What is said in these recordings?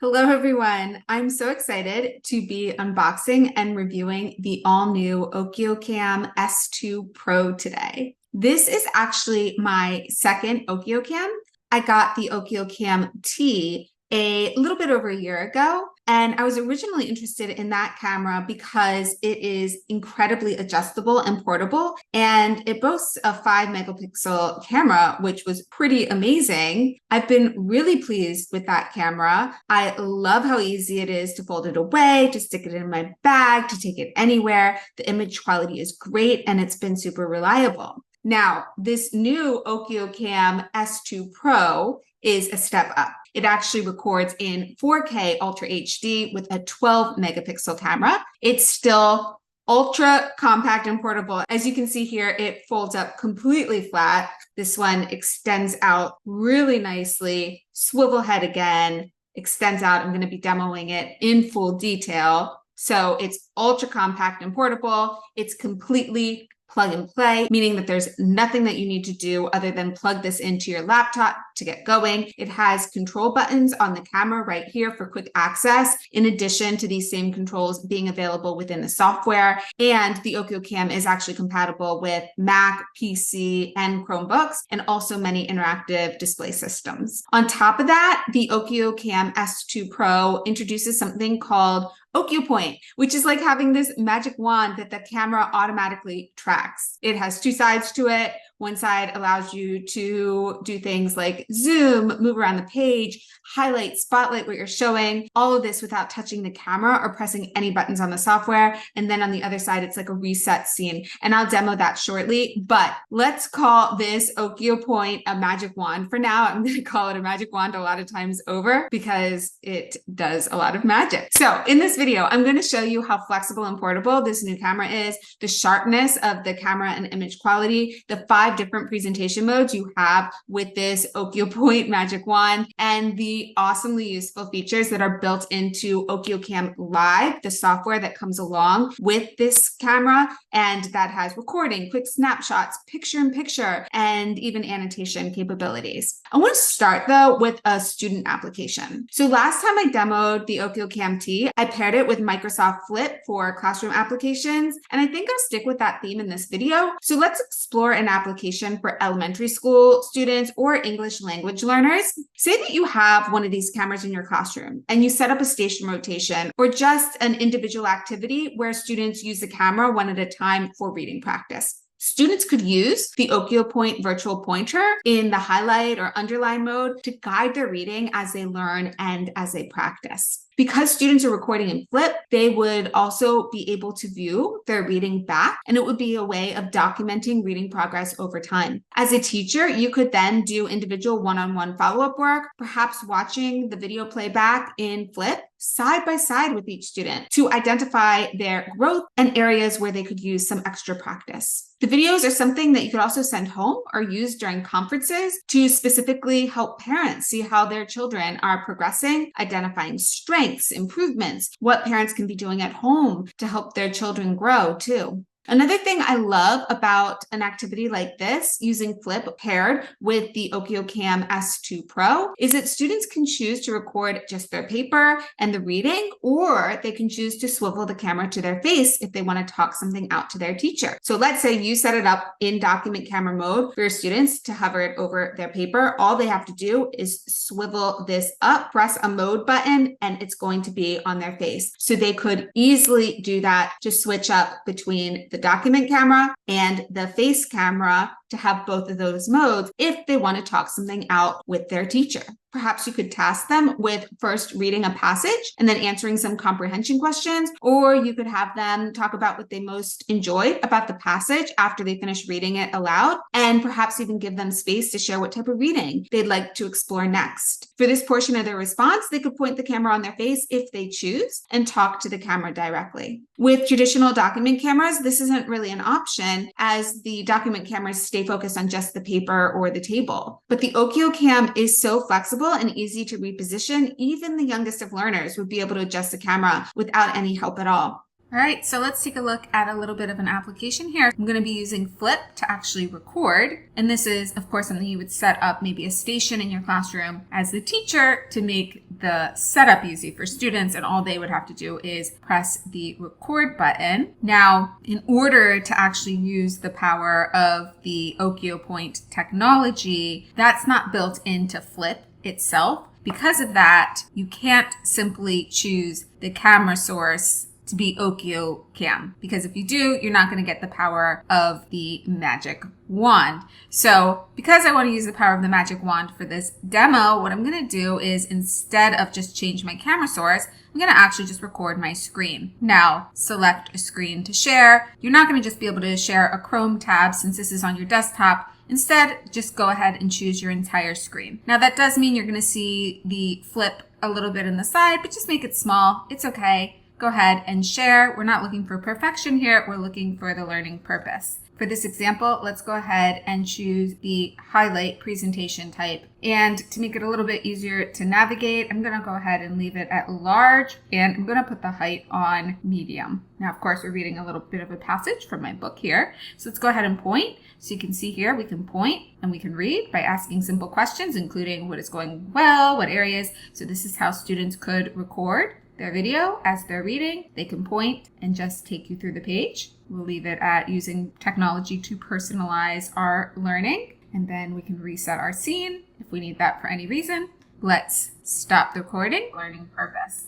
Hello, everyone. I'm so excited to be unboxing and reviewing the all-new OKIOCAM S2 Pro today. This is actually my second OKIOCAM. I got the OKIOCAM T a little bit over a year ago, and I was originally interested in that camera because it is incredibly adjustable and portable, and it boasts a 5-megapixel camera, which was pretty amazing. I've been really pleased with that camera. I love how easy it is to fold it away, to stick it in my bag, to take it anywhere. The image quality is great, and it's been super reliable. Now, this new OKIOCAM S2 Pro is a step up. It actually records in 4K Ultra HD with a 12-megapixel camera. It's still ultra compact and portable. As you can see here, it folds up completely flat. This one extends out really nicely. Swivel head again, extends out. I'm going to be demoing it in full detail. So it's ultra compact and portable. It's completely plug and play, meaning that there's nothing that you need to do other than plug this into your laptop to get going. It has control buttons on the camera right here for quick access, in addition to these same controls being available within the software. And the OKIOCAM is actually compatible with Mac, PC, and Chromebooks, and also many interactive display systems. On top of that, the OKIOCAM S2 Pro introduces something called OKIOPoint, which is like having this magic wand that the camera automatically tracks. It has two sides to it. One side allows you to do things like zoom, move around the page, highlight, spotlight what you're showing, all of this without touching the camera or pressing any buttons on the software. And then on the other side, it's like a reset scene. And I'll demo that shortly, but let's call this OKIOPoint a magic wand for now. I'm going to call it a magic wand a lot of times over because it does a lot of magic. So in this video, I'm going to show you how flexible and portable this new camera is, the sharpness of the camera and image quality, the 5 different presentation modes you have with this OKIOPoint magic wand, and the awesomely useful features that are built into OKIOCAM Live, the software that comes along with this camera, and that has recording, quick snapshots, picture-in-picture, and even annotation capabilities. I want to start though with a student application. So last time I demoed the OKIOCAM T, I paired it with Microsoft Flip for classroom applications, and I think I'll stick with that theme in this video. So let's explore an application for elementary school students or English language learners. Say that you have one of these cameras in your classroom and you set up a station rotation or just an individual activity where students use the camera one at a time for reading practice. Students could use the OKIOPoint virtual pointer in the highlight or underline mode to guide their reading as they learn and as they practice. Because students are recording in Flip, they would also be able to view their reading back, and it would be a way of documenting reading progress over time. As a teacher, you could then do individual one-on-one follow-up work, perhaps watching the video playback in Flip side by side with each student to identify their growth and areas where they could use some extra practice. The videos are something that you could also send home or use during conferences to specifically help parents see how their children are progressing, identifying strengths, improvements, what parents can be doing at home to help their children grow too. Another thing I love about an activity like this, using Flip paired with the OKIOCAM S2 Pro, is that students can choose to record just their paper and the reading, or they can choose to swivel the camera to their face if they want to talk something out to their teacher. So let's say you set it up in document camera mode for your students to hover it over their paper. All they have to do is swivel this up, press a mode button, and it's going to be on their face. So they could easily do that to switch up between the document camera and the face camera to have both of those modes if they want to talk something out with their teacher. Perhaps you could task them with first reading a passage and then answering some comprehension questions, or you could have them talk about what they most enjoyed about the passage after they finish reading it aloud, and perhaps even give them space to share what type of reading they'd like to explore next. For this portion of their response, they could point the camera on their face if they choose and talk to the camera directly. With traditional document cameras, this isn't really an option, as the document cameras stay focused on just the paper or the table. But the OKIOCAM is so flexible and easy to reposition, even the youngest of learners would be able to adjust the camera without any help at all. All right, so let's take a look at a little bit of an application here. I'm going to be using Flip to actually record. And this is, of course, something you would set up maybe a station in your classroom as the teacher to make the setup easy for students. And all they would have to do is press the record button. Now, in order to actually use the power of the OKIOPoint technology, that's not built into Flip itself. Because of that, you can't simply choose the camera source to be OKIOCAM, because if you do, you're not going to get the power of the magic wand. So because I want to use the power of the magic wand for this demo, what I'm going to do is, instead of just change my camera source, I'm going to actually just record my screen. Now, select a screen to share. You're not going to just be able to share a Chrome tab since this is on your desktop. Instead, just go ahead and choose your entire screen. Now, that does mean you're going to see the flip a little bit in the side, but just make it small. It's okay. Go ahead and share. We're not looking for perfection here. We're looking for the learning purpose. For this example, let's go ahead and choose the highlight presentation type. And to make it a little bit easier to navigate, I'm going to go ahead and leave it at large, and I'm going to put the height on medium. Now, of course, we're reading a little bit of a passage from my book here. So let's go ahead and point. So you can see here, we can point and we can read by asking simple questions, including what is going well, what areas. So this is how students could record their video as they're reading. They can point and just take you through the page. We'll leave it at using technology to personalize our learning, and then we can reset our scene if we need that for any reason. Let's stop the recording. Learning purpose.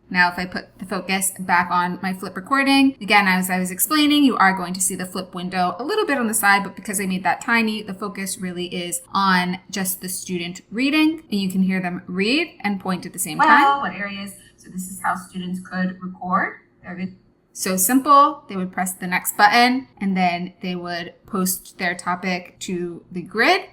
Now, if I put the focus back on my flip recording, again, as I was explaining, you are going to see the flip window a little bit on the side, but because I made that tiny, the focus really is on just the student reading, and you can hear them read and point at the same time. What areas? So this is how students could record their video. So simple. They would press the next button, and then they would post their topic to the grid.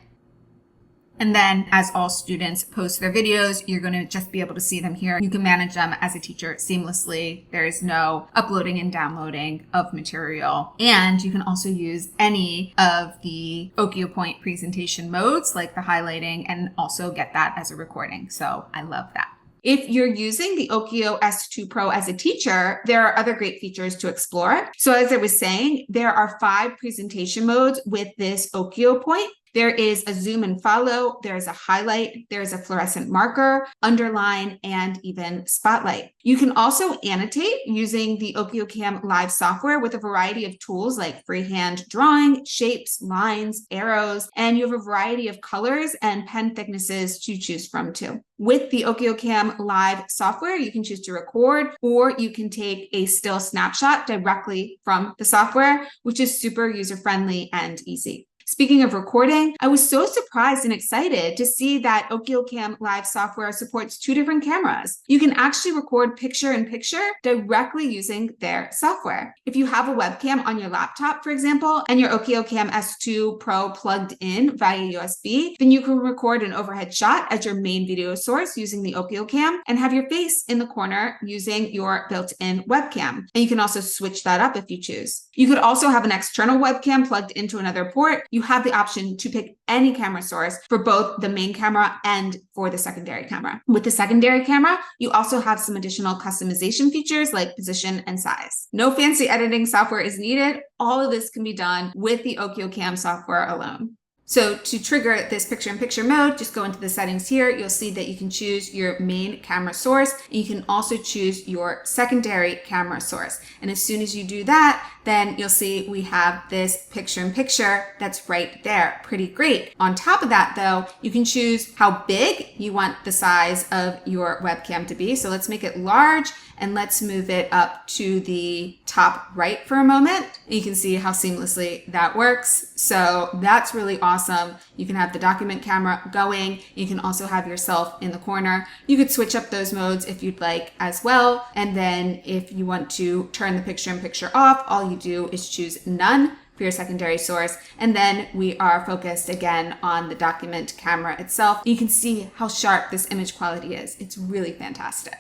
And then as all students post their videos, you're going to just be able to see them here. You can manage them as a teacher seamlessly. There is no uploading and downloading of material. And you can also use any of the OKIOPoint presentation modes, like the highlighting, and also get that as a recording. So I love that. If you're using the OKIO S2 Pro as a teacher, there are other great features to explore. So as I was saying, there are 5 presentation modes with this OKIOPoint. There is a zoom and follow, there's a highlight, there's a fluorescent marker, underline, and even spotlight. You can also annotate using the OKIOCAM Live software with a variety of tools like freehand drawing, shapes, lines, arrows, and you have a variety of colors and pen thicknesses to choose from too. With the OKIOCAM Live software, you can choose to record, or you can take a still snapshot directly from the software, which is super user-friendly and easy. Speaking of recording, I was so surprised and excited to see that OKIOCAM Live software supports 2 different cameras. You can actually record picture-in-picture directly using their software. If you have a webcam on your laptop, for example, and your OKIOCAM S2 Pro plugged in via USB, then you can record an overhead shot as your main video source using the OKIOCAM and have your face in the corner using your built-in webcam. And you can also switch that up if you choose. You could also have an external webcam plugged into another port. You have the option to pick any camera source for both the main camera and for the secondary camera. With the secondary camera, you also have some additional customization features like position and size. No fancy editing software is needed. All of this can be done with the OKIOCAM software alone. So to trigger this picture-in-picture mode, just go into the settings here. You'll see that you can choose your main camera source, and you can also choose your secondary camera source. And as soon as you do that, then you'll see we have this picture-in-picture that's right there. Pretty great. On top of that, though, you can choose how big you want the size of your webcam to be. So let's make it large, and let's move it up to the top right for a moment. You can see how seamlessly that works. So that's really awesome. You can have the document camera going. You can also have yourself in the corner. You could switch up those modes if you'd like as well. And then if you want to turn the picture-in-picture off, all you do is choose none for your secondary source. And then we are focused again on the document camera itself. You can see how sharp this image quality is. It's really fantastic.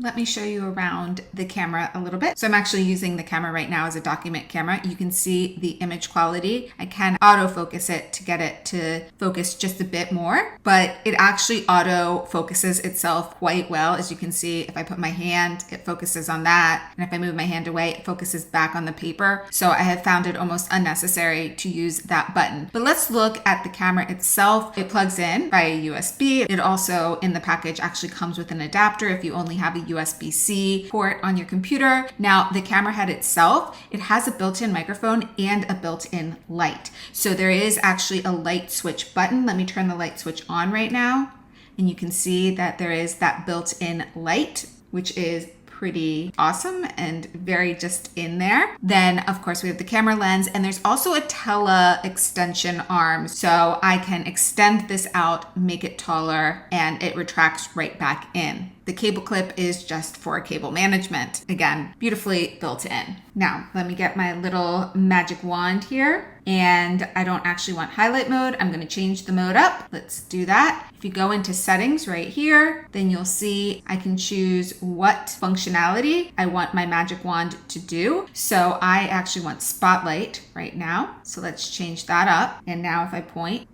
Let me show you around the camera a little bit. So I'm actually using the camera right now as a document camera. You can see the image quality. I can autofocus it to get it to focus just a bit more, but it actually auto focuses itself quite well. As you can see, if I put my hand, it focuses on that. And if I move my hand away, it focuses back on the paper. So I have found it almost unnecessary to use that button. But let's look at the camera itself. It plugs in via USB. It also in the package actually comes with an adapter if you only have a USB-C port on your computer. Now the camera head itself, it has a built-in microphone and a built-in light. So there is actually a light switch button. Let me turn the light switch on right now. And you can see that there is that built-in light, which is pretty awesome and very just in there. Then of course we have the camera lens, and there's also a tele extension arm. So I can extend this out, make it taller, and it retracts right back in. The cable clip is just for cable management. Again, beautifully built in. Now, let me get my little magic wand here. And I don't actually want highlight mode. I'm going to change the mode up. Let's do that. If you go into settings right here, then you'll see I can choose what functionality I want my magic wand to do. So I actually want spotlight right now. So let's change that up. And now if I point,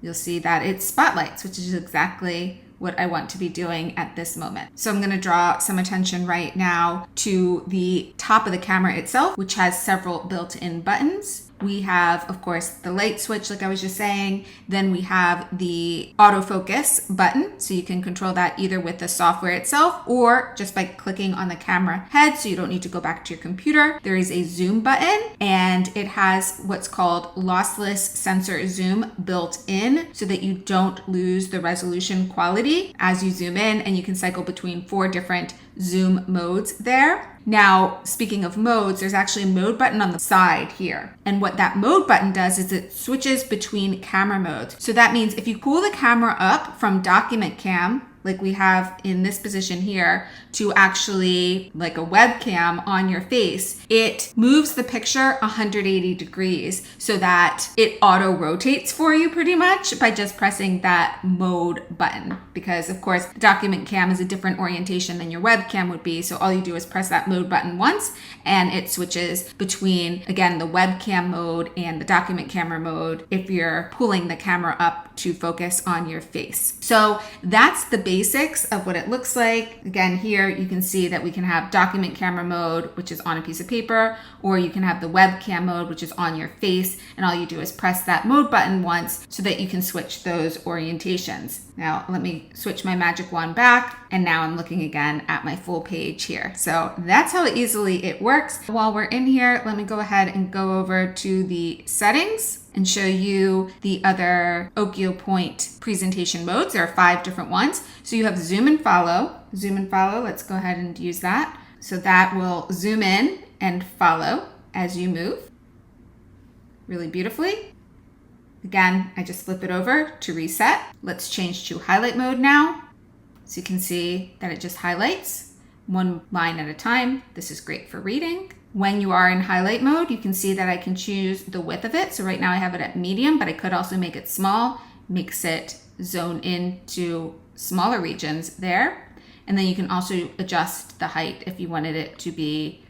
you'll see that it spotlights, which is exactly what I want to be doing at this moment. So I'm going to draw some attention right now to the top of the camera itself, which has several built-in buttons. We have, of course, the light switch, like I was just saying. Then we have the autofocus button. So you can control that either with the software itself or just by clicking on the camera head. So you don't need to go back to your computer. There is a zoom button, and it has what's called lossless sensor zoom built in so that you don't lose the resolution quality as you zoom in, and you can cycle between 4 different zoom modes there. Now, speaking of modes, there's actually a mode button on the side here. And what that mode button does is it switches between camera modes. So that means if you pull the camera up from document cam, like we have in this position here, to actually like a webcam on your face, it moves the picture 180 degrees so that it auto rotates for you pretty much by just pressing that mode button. Because of course, document cam is a different orientation than your webcam would be. So all you do is press that mode button once and it switches between, again, the webcam mode and the document camera mode if you're pulling the camera up to focus on your face. So that's the basics of what it looks like. Again, here you can see that we can have document camera mode, which is on a piece of paper, or you can have the webcam mode, which is on your face. And all you do is press that mode button once so that you can switch those orientations. Now, let me switch my magic wand back, and now I'm looking again at my full page here. So that's how easily it works. While we're in here, let me go ahead and go over to the settings and show you the other OKIOPoint presentation modes. There are 5 different ones. So you have zoom and follow. Zoom and follow, let's go ahead and use that. So that will zoom in and follow as you move really beautifully. Again, I just flip it over to reset. Let's change to highlight mode now. So you can see that it just highlights one line at a time. This is great for reading. When you are in highlight mode, you can see that I can choose the width of it. So right now I have it at medium, but I could also make it small, makes it zone into smaller regions there. And then you can also adjust the height if you wanted it to be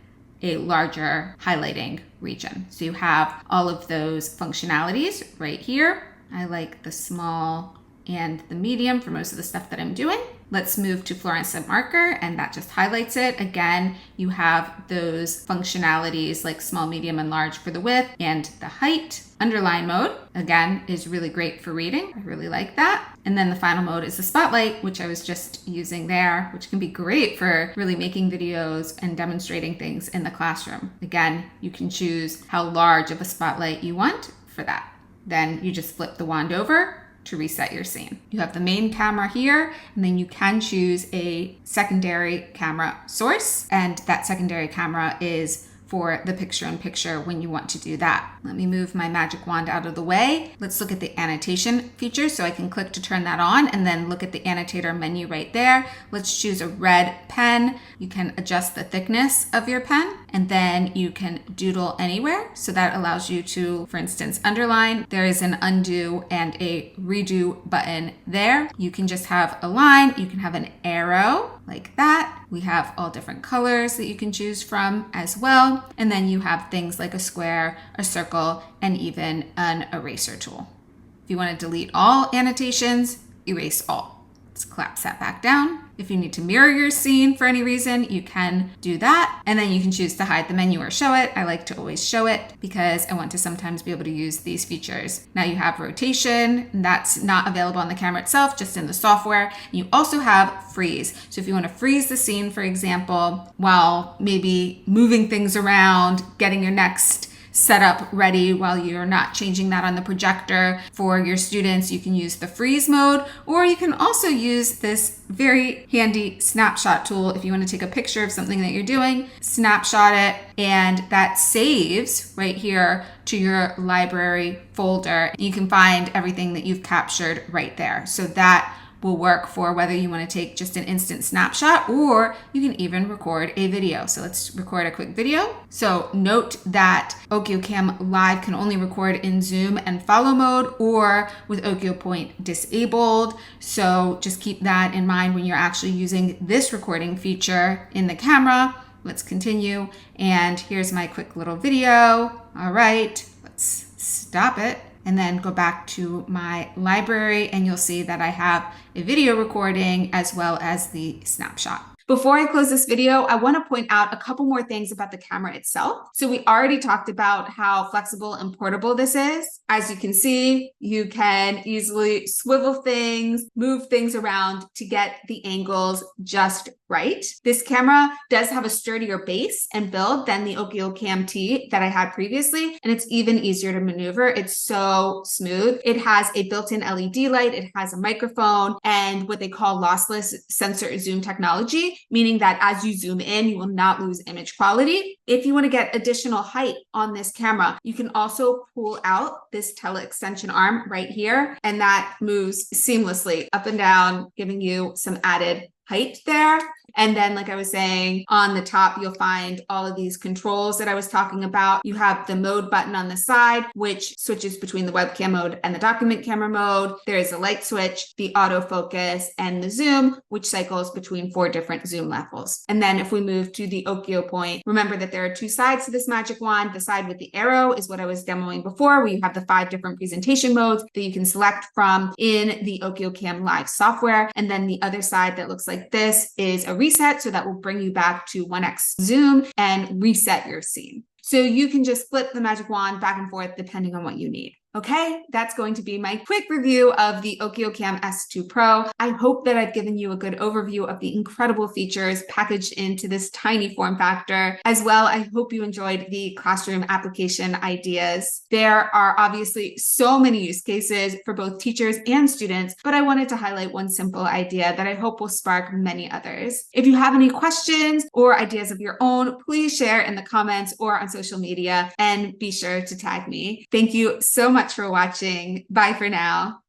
a larger highlighting region. So you have all of those functionalities right here. I like the small and the medium for most of the stuff that I'm doing. Let's move to fluorescent marker, and that just highlights it. Again, you have those functionalities like small, medium, and large for the width and the height. Underline mode, again, is really great for reading. I really like that. And then the final mode is the spotlight, which I was just using there, which can be great for really making videos and demonstrating things in the classroom. Again, you can choose how large of a spotlight you want for that. Then you just flip the wand over to reset your scene. You have the main camera here, and then you can choose a secondary camera source, and that secondary camera is for the picture-in-picture when you want to do that. Let me move my magic wand out of the way. Let's look at the annotation feature. So I can click to turn that on and then look at the annotator menu right there. Let's choose a red pen. You can adjust the thickness of your pen, and then you can doodle anywhere. So that allows you to, for instance, underline. There is an undo and a redo button there. You can just have a line, you can have an arrow, like that. We have all different colors that you can choose from as well. And then you have things like a square, a circle, and even an eraser tool. If you want to delete all annotations, erase all. Let's collapse that back down. If you need to mirror your scene for any reason, you can do that. And then you can choose to hide the menu or show it. I like to always show it because I want to sometimes be able to use these features. Now you have rotation, and that's not available on the camera itself, just in the software. You also have freeze. So if you want to freeze the scene, for example, while maybe moving things around, getting your next setup ready while you're not changing that on the projector for your students, you can use the freeze mode, or you can also use this very handy snapshot tool. If you want to take a picture of something that you're doing, snapshot it, and that saves right here to your library folder. You can find everything that you've captured right there. So that will work for whether you want to take just an instant snapshot, or you can even record a video. So let's record a quick video. So note that OKIOCAM Live can only record in zoom and follow mode, or with OKIOPoint disabled. So just keep that in mind when you're actually using this recording feature in the camera. Let's continue. And here's my quick little video. All right, let's stop it and then go back to my library, and you'll see that I have a video recording as well as the snapshot. Before I close this video, I want to point out a couple more things about the camera itself. So we already talked about how flexible and portable this is. As you can see, you can easily swivel things, move things around to get the angles just right. This camera does have a sturdier base and build than the OKIOCAM T that I had previously, and it's even easier to maneuver. It's so smooth. It has a built-in LED light, it has a microphone, and what they call lossless sensor zoom technology, meaning that as you zoom in, you will not lose image quality. If you want to get additional height on this camera, you can also pull out this tele-extension arm right here, and that moves seamlessly up and down, giving you some added height there. And then, like I was saying, on the top, you'll find all of these controls that I was talking about. You have the mode button on the side, which switches between the webcam mode and the document camera mode. There is a light switch, the autofocus, and the zoom, which cycles between 4 different zoom levels. And then if we move to the OKIOPoint, remember that there are 2 sides to this magic wand. The side with the arrow is what I was demoing before, where you have the 5 different presentation modes that you can select from in the OKIOCAM Live software. And then the other side that looks like this is a reset, so that will bring you back to 1x zoom and reset your scene. So you can just flip the magic wand back and forth depending on what you need. Okay, that's going to be my quick review of the OKIOCAM S2 Pro. I hope that I've given you a good overview of the incredible features packaged into this tiny form factor. As well, I hope you enjoyed the classroom application ideas. There are obviously so many use cases for both teachers and students, but I wanted to highlight one simple idea that I hope will spark many others. If you have any questions or ideas of your own, please share in the comments or on social media, and be sure to tag me. Thank you so much for watching. Bye for now.